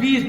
20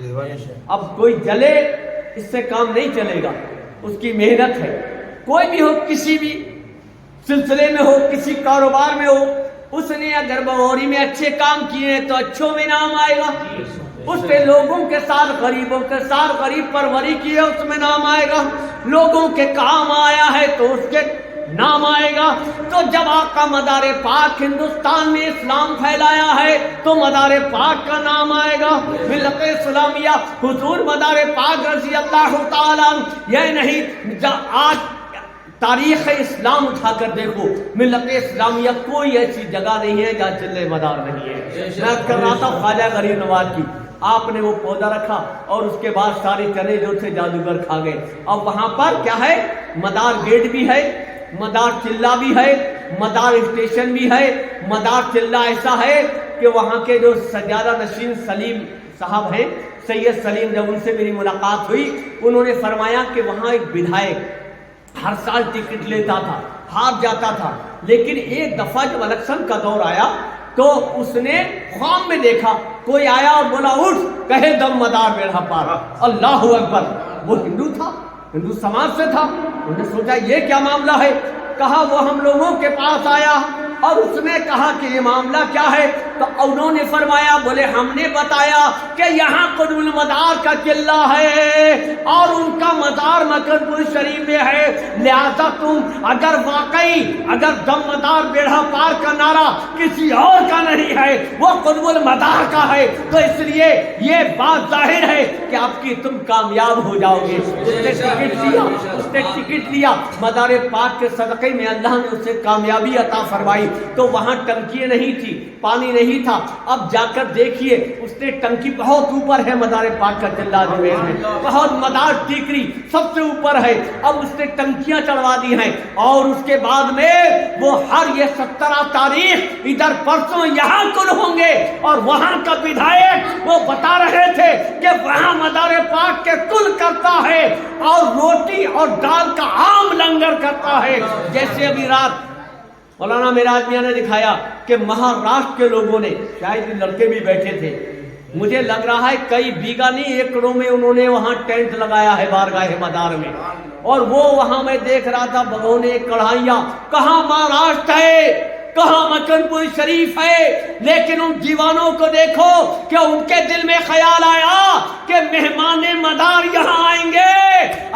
اب کوئی جلے اس سے کام نہیں چلے گا، اس کی محنت ہے. کوئی بھی ہو، کسی بھی سلسلے میں ہو، کسی کاروبار میں ہو، اس نے اگر بغوری میں اچھے کام کیے ہیں تو اچھوں میں نام آئے گا. اس نے لوگوں کے ساتھ، غریبوں کے ساتھ غریب پروری کی ہے، اس میں نام آئے گا. لوگوں کے کام آیا ہے تو اس کے نام آئے گا. تو جب آقا مدار پاک ہندوستان میں اسلام پھیلایا ہے تو مدار پاک کا نام آئے گا. ملت اسلامیہ حضور مدار پاک رضی اللہ تعالیٰ، یہ نہیں آج تاریخ اسلام اٹھا کر دیکھو، ملت اسلامیہ کوئی ایسی جگہ نہیں ہے جہاں چلے مدار نہیں ہے. میں کر رہا تھا خواجہ غریب نواز کی، آپ نے وہ پودا رکھا اور اس کے بعد سارے چنے جو تھے جادوگر کھا گئے. اب وہاں پر کیا ہے؟ مدار گیٹ بھی ہے، مدار چلہ بھی ہے، مدار اسٹیشن بھی ہے. مدار چلہ ایسا ہے کہ وہاں کے جو سجادہ نشین سلیم صاحب ہیں، سید سلیم، جب ان سے میری ملاقات ہوئی، انہوں نے فرمایا کہ وہاں ایک بدھائک ہر سال ٹکٹ لیتا تھا، ہار جاتا تھا، لیکن ایک دفعہ جب الیکشن کا دور آیا تو اس نے خواب میں دیکھا کوئی آیا اور بولا اٹھ، کہے دم مدار بیڑا پار. اللہ اکبر. وہ ہندو تھا، ہندو سماج سے تھا. انہوں نے سوچا یہ کیا معاملہ ہے. کہا وہ ہم لوگوں کے پاس آیا اور اس نے کہا کہ یہ معاملہ کیا ہے. تو انہوں نے فرمایا، بولے ہم نے بتایا کہ یہاں قطب المدار کا قلعہ ہے اور ان کا مزار مکر پور شریف میں ہے، لہذا تم اگر واقعی اگر دم مدار بیڑا پار کا نعرہ کسی اور کا نہیں ہے، وہ قطب المدار کا ہے، تو اس لیے یہ بات ظاہر ہے کہ آپ کی تم کامیاب ہو جاؤ گے. اس نے ٹکٹ لیا، مدار پاک کے صدقے میں اللہ نے اسے کامیابی عطا فرمائی. تو وہاں ٹنکیاں نہیں تھی، پانی نہیں تھا. اب جا کر دیکھیے اس نے ٹنکی بہت اوپر ہے، مدار پاک کا چلہ میں بہت مدار ٹیکری سب سے اوپر ہے. اب اس نے ٹنکیاں چڑھوا دی ہیں اور اس کے بعد میں وہ ہر یہ 17 تاریخ ادھر پرسوں یہاں کل ہوں گے. اور وہاں کا بدھائک وہ بتا رہے تھے کہ وہاں مدار پاک کے کل کرتا ہے اور روٹی اور دال کا عام لنگر کرتا ہے. جیسے ابھی رات مولانا میراج میاں نے دکھایا کہ مہاراشٹر کے لوگوں نے، شاید لڑکے بھی بیٹھے تھے، مجھے لگ رہا ہے کئی بیگہ نہیں ایکڑوں میں انہوں نے وہاں ٹینٹ لگایا ہے بارگاہ مدار میں. اور وہ وہاں میں دیکھ رہا تھا بگونے، کڑھائیاں. کہاں مہاراشٹر ہے، کہاں مکن پور شریف ہے، لیکن ان دیوانوں کو دیکھو کہ ان کے دل میں خیال آیا کہ مہمان مدار یہاں آئیں گے،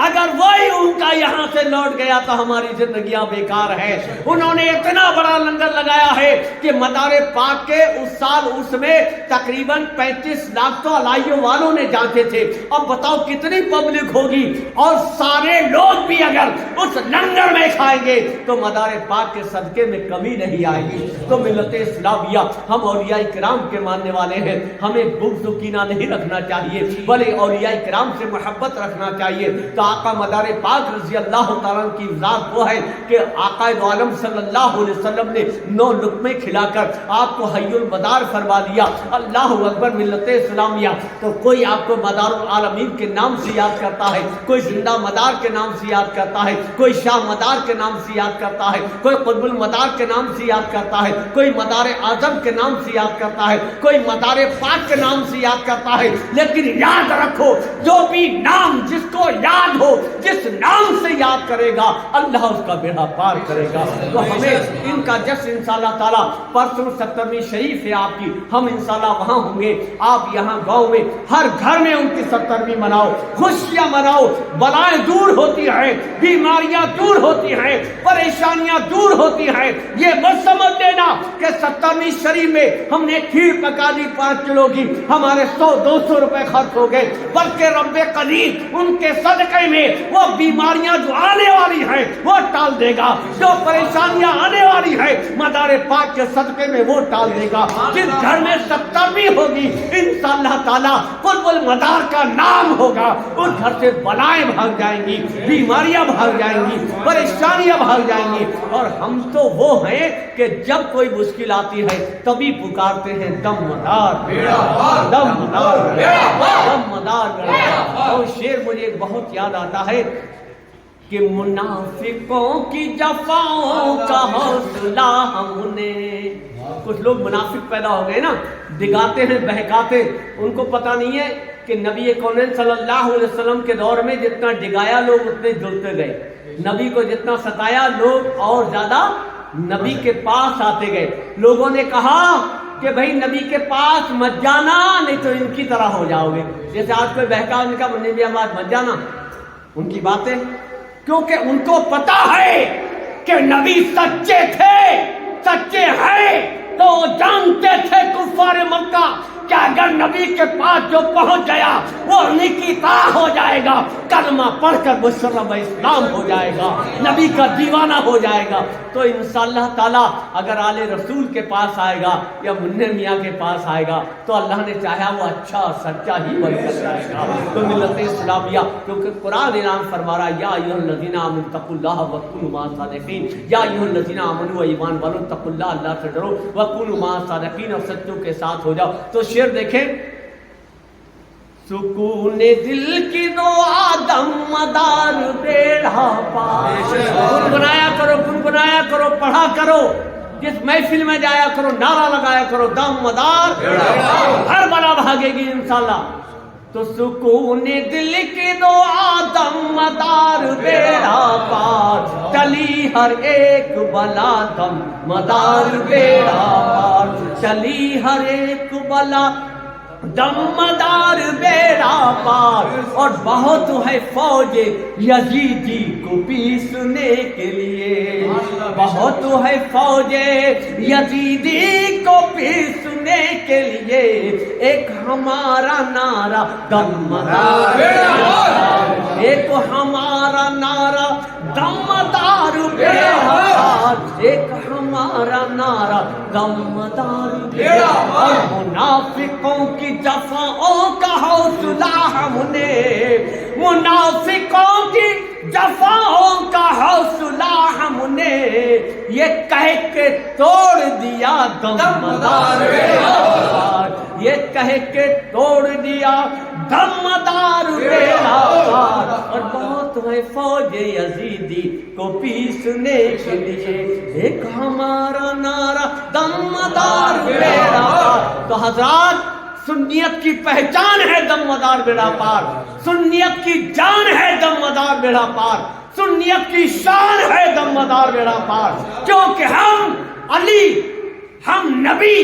اگر وہی ان کا یہاں سے لوٹ گیا تو ہماری زندگیاں بیکار ہے. انہوں نے اتنا بڑا لنگر لگایا ہے کہ مدار پاک کے اس سال اس میں تقریباً 35 لاکھ تو علائیوں والوں نے جانتے تھے. اب بتاؤ کتنی پبلک ہوگی، اور سارے لوگ بھی اگر اس لنگر میں کھائیں گے تو مدار پاک کے صدقے میں کمی نہیں آئے گی. تو ملت اسلامیہ ہم اولیاء کرام کے ماننے والے ہیں، ہمیں بغض و کینہ نہیں رکھنا چاہیے بلکہ اولیاء کرام سے محبت رکھنا چاہیے. تو آقا مدار پاک رضی اللہ تعالیٰ کی ذات وہ ہے کہ آقا دو عالم صلی اللہ علیہ وسلم نے 9 لقمے کھلا کر آپ کو حی المدار فرما دیا. اللہ اکبر. ملت اسلامیہ تو کوئی آپ کو مدار العالمین کے نام سے یاد کرتا ہے، کوئی زندہ مدار کے نام سے یاد کرتا ہے، کوئی شاہ مدار کے نام سے یاد کرتا ہے، کوئی قطب المدار کے نام سے یاد کرتا ہے، کوئی مدار اعظم کے نام سے یاد کرتا ہے، کوئی مدار پاک کے نام سے یاد کرتا ہے. لیکن یاد رکھو جو بھی نام جس کو یاد ہو، جس نام سے یاد کرے گا اللہ اس کا بیڑا پار کرے گا. تو ہمیں ان کا جشن انشاءاللہ تعالیٰ پرسوں 70ویں شریف ہے آپ کی، ہم انشاءاللہ وہاں ہوں گے. آپ یہاں گاؤں میں ہر گھر میں ان کی 70ویں مناؤ، خوشیاں مناؤ. بلائیں دور ہوتی ہیں، بیماریاں دور ہوتی ہیں، پریشانیاں دور ہوتی ہیں. یہ مت سمجھ دینا کہ 70ویں شریف میں ہم نے کھیر پکا دی 5 کلو کی، ہمارے 100-200 روپے خرچ ہو گئے، بلکہ رب قدیر ان کے صدقے میں وہ بیماریاں جو آنے والی ہیں وہ ٹال دے گا، جو پریشانیاں آنے والی ہیں مدار پاک کے صدقے میں وہ ٹال دے گا. جس گھر میں 70ویں ہوگی انشاءاللہ تعالیٰ قطب المدار کا نام ہوگا، اس گھر سے بلائیں بھاگ جائیں گی، بیماریاں بھاگ جائیں گی، پریشانیاں بھاگ جائیں گی. اور ہم تو وہ ہیں کہ جب کوئی مشکل آتی ہے تبھی پکارتے ہیں دم مدار بیڑا پار، دم مدار بیڑا پار، دم مدار بیڑا پار. اور شعر مجھے بہت یاد آتا ہے کہ منافقوں کی جفاؤں کا حوصلہ ہم نے. کچھ لوگ منافق پیدا ہو گئے نا، دگاتے ہیں، بہکاتے، ان کو پتہ نہیں ہے کہ نبی کونین صلی اللہ علیہ وسلم کے دور میں جتنا ڈگایا لوگ اتنے جلتے گئے، نبی کو جتنا ستایا لوگ اور زیادہ نبی کے پاس آتے گئے۔ لوگوں نے کہا کہ بھئی نبی کے پاس مت جانا نہیں تو ان کی طرح ہو جاؤ گے۔ جیسے آج کوئی بہکا ان کا منی بھی آباد مت جانا ان کی باتیں، کیونکہ ان کو پتا ہے کہ نبی سچے تھے، سچے ہیں، تو وہ جانتے تھے کفار مکہ کہ اگر نبی کے پاس جو پہنچ گیا وہ انہیں کی طرح ہو جائے گا، کلمہ پڑھ کر مسلم اسلام ہو جائے گا، نبی کا دیوانہ ہو جائے گا۔ تو انشاءاللہ تعالیٰ اگر آل رسول کے پاس آئے گا یا منیر میاں کے پاس آئے گا تو اللہ نے چاہا وہ اچھا سچا ہی بن کر جائے گا۔ تو ملت اسلامیہ، کیونکہ قرآن اعلان فرما رہا ہے یا ایھا الذین آمنوا اتقوا اللہ وکونوا مع الصادقین، یا ایھا الذین آمنوا ایمان والو اتقوا اللہ، اللہ سے ڈرو، وکونوا مع الصادقین، اور سچوں کے ساتھ ہو جاؤ۔ تو شعر دیکھیں، سکون دل کی دعا دم مدار بیڑا پار، گنگنایا کرو، گنگنایا کرو، پڑھا کرو، جس محفل میں جایا کرو نعرہ لگایا کرو، دم مدار ہر بلا بھاگے گی انشاءاللہ۔ تو سکون دل کی دعا دم مدار بیڑا پار، چلی ہر ایک بلا دم مدار بیڑا پار، چلی ہر ایک بلا دم مدار بیڑا پار، اور بہت ہے فوج یزیدی کو پیسنے کے لیے، بہت ہے فوج یزیدی کو پیسنے کے لیے، ایک ہمارا نعرہ دم مدار بیڑا پار، ایک ہمارا نعرہ دم مدار بیڑا پار، ایک ہمارا نعرہ دم مدار بیڑا پار۔ منافقوں کی جفاؤں کا حوصلہ ہم نے، منافقوں کی جفاؤں کا حوصلہ ہم نے، یہ کہہ کے توڑ دیا دم مدار بیڑا پار، یہ کہہ کے توڑ دیا دم مدار بیڑا پار، اور بہت ہے فوج یزیدی کو پیسنے کے لیے، ایک ہمارا نعرہ دم مدار بیڑا پار۔ تو حضرات، سنیت کی پہچان ہے دم مدار بیڑا پار، سنیت کی جان ہے دم مدار بیڑا پار، سنیت کی شان ہے دم مدار بیڑا پار، کیونکہ ہم علی، ہم نبی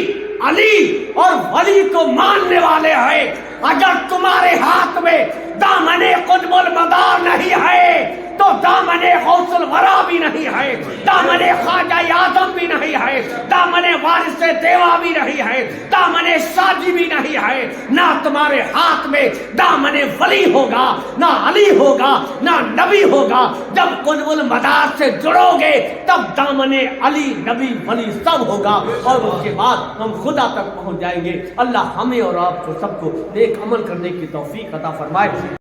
علی اور ولی کو ماننے والے ہیں۔ اگر تمہارے ہاتھ میں دامن قطب المدار نہیں ہے تو دامن غوث الورا بھی نہیں ہے، دامن خواجہ اعظم بھی نہیں ہے، دامن وارث دیوا بھی نہیں ہے، دامن شاجی بھی نہیں ہے، نہ تمہارے ہاتھ میں دامن ولی ہوگا، نہ علی ہوگا، نہ نبی ہوگا۔ جب قطب المدار سے جڑو گے تب دامن علی نبی ولی سب ہوگا، اور اس کے بعد ہم خدا تک پہنچ جائیں گے۔ اللہ ہمیں اور آپ کو سب کو نیک عمل کرنے کی توفیق عطا فرمائے۔